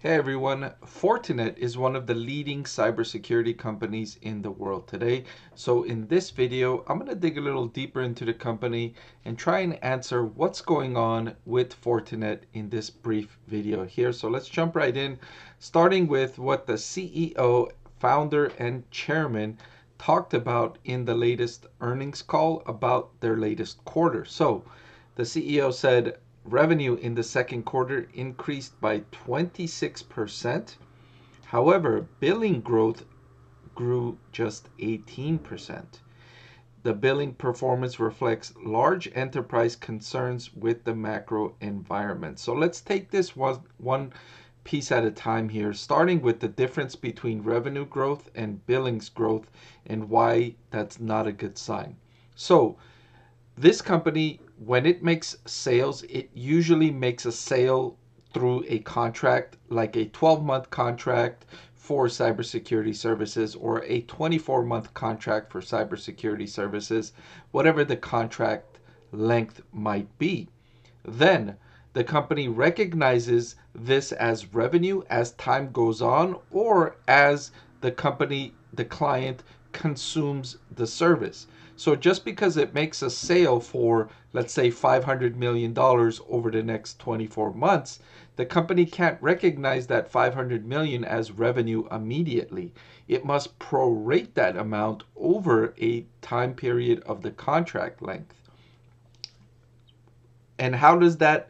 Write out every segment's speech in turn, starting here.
Hey everyone, Fortinet is one of the leading cybersecurity companies in the world today. So in this video, I'm going to dig a little deeper into the company and try and answer what's going on with Fortinet in this brief video here. So let's jump right in, starting with what the CEO, founder, and chairman talked about in the latest earnings call about their latest quarter. So the CEO said, revenue in the second quarter increased by 26%. However, billing growth grew just 18%. The billing performance reflects large enterprise concerns with the macro environment. So let's take this one piece at a time here, starting with the difference between revenue growth and billings growth and why that's not a good sign. So this company, when it makes sales, it usually makes a sale through a contract, like a 12-month contract for cybersecurity services or a 24-month contract for cybersecurity services, whatever the contract length might be. Then the company recognizes this as revenue as time goes on or as the client consumes the service. So just because it makes a sale for, let's say, $500 million over the next 24 months, the company can't recognize that 500 million as revenue immediately. It must prorate that amount over a time period of the contract length. And how does that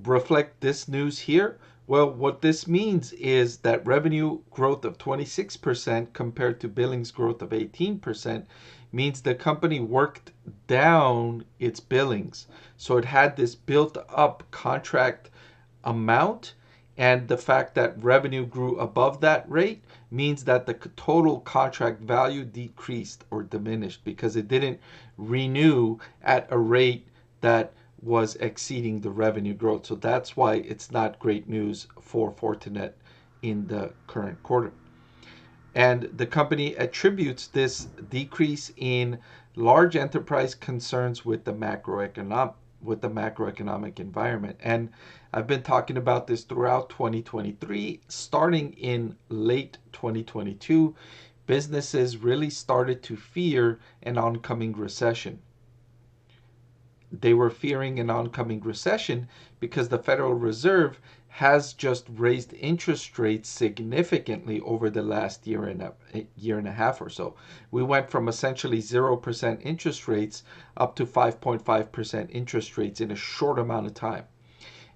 reflect this news here? Well, what this means is that revenue growth of 26% compared to billings growth of 18% means the company worked down its billings. So it had this built up contract amount, and the fact that revenue grew above that rate means that the total contract value decreased or diminished because it didn't renew at a rate that was exceeding the revenue growth. So that's why it's not great news for Fortinet in the current quarter. And the company attributes this decrease in large enterprise concerns with the macroeconomic environment. And I've been talking about this throughout 2023. Starting in late 2022, businesses really started to fear an oncoming recession. They were fearing an oncoming recession because the Federal Reserve has just raised interest rates significantly over the last year and a half or so. We went from essentially 0% interest rates up to 5.5% interest rates in a short amount of time.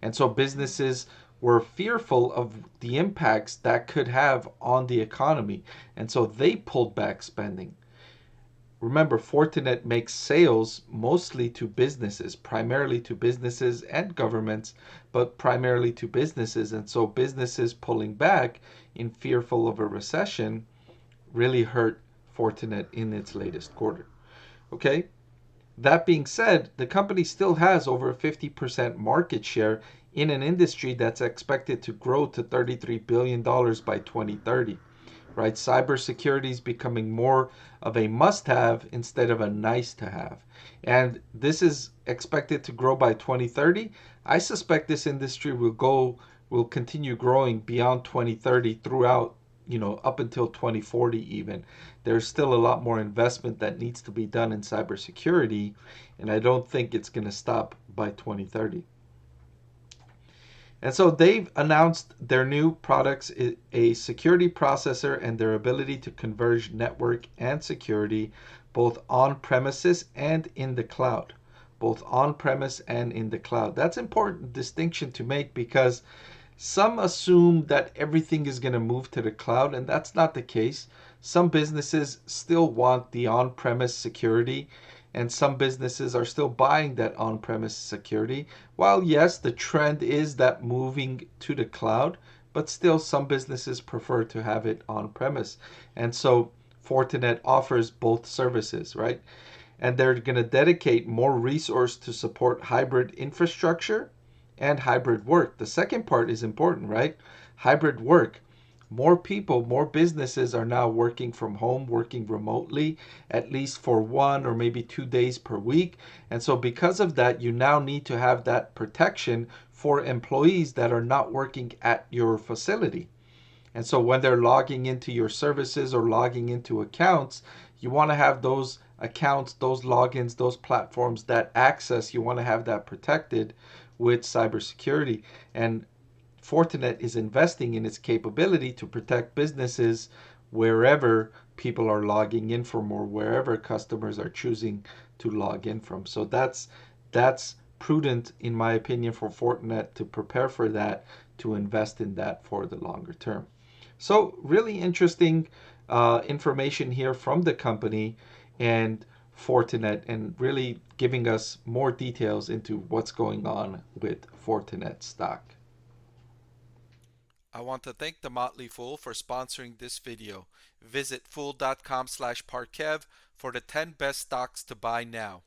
And so businesses were fearful of the impacts that could have on the economy. And so they pulled back spending. Remember, Fortinet makes sales mostly to businesses, primarily to businesses and governments, but primarily to businesses. And so businesses pulling back in fearful of a recession really hurt Fortinet in its latest quarter. Okay? That being said, the company still has over 50% market share in an industry that's expected to grow to $33 billion by 2030. Right? Cybersecurity is becoming more of a must-have instead of a nice-to-have. And this is expected to grow by 2030. I suspect this industry will continue growing beyond 2030 throughout, up until 2040 even. There's still a lot more investment that needs to be done in cybersecurity, and I don't think it's going to stop by 2030. And so they've announced their new products, a security processor and their ability to converge network and security both on premises and in the cloud. Both on premise and in the cloud. That's an important distinction to make because some assume that everything is going to move to the cloud, and that's not the case. Some businesses still want the on premise security, and some businesses are still buying that on premise security. While, yes, the trend is that moving to the cloud, but still some businesses prefer to have it on premise. And so Fortinet offers both services, right? And they're going to dedicate more resource to support hybrid infrastructure and hybrid work. The second part is important, right? Hybrid work. more people, more businesses are now working from home, working remotely, at least for 1 or maybe 2 days per week. And so, because of that, you now need to have that protection for employees that are not working at your facility. And so, when they're logging into your services or logging into accounts, you want to have those accounts, those logins, those platforms, that access, you want to have that protected with cybersecurity. And Fortinet is investing in its capability to protect businesses wherever people are logging in from or wherever customers are choosing to log in from. So that's prudent, in my opinion, for Fortinet to prepare for that, to invest in that for the longer term. So really interesting information here from the company and Fortinet, and really giving us more details into what's going on with Fortinet stock. I want to thank the Motley Fool for sponsoring this video. Visit fool.com/Parkev for the 10 best stocks to buy now.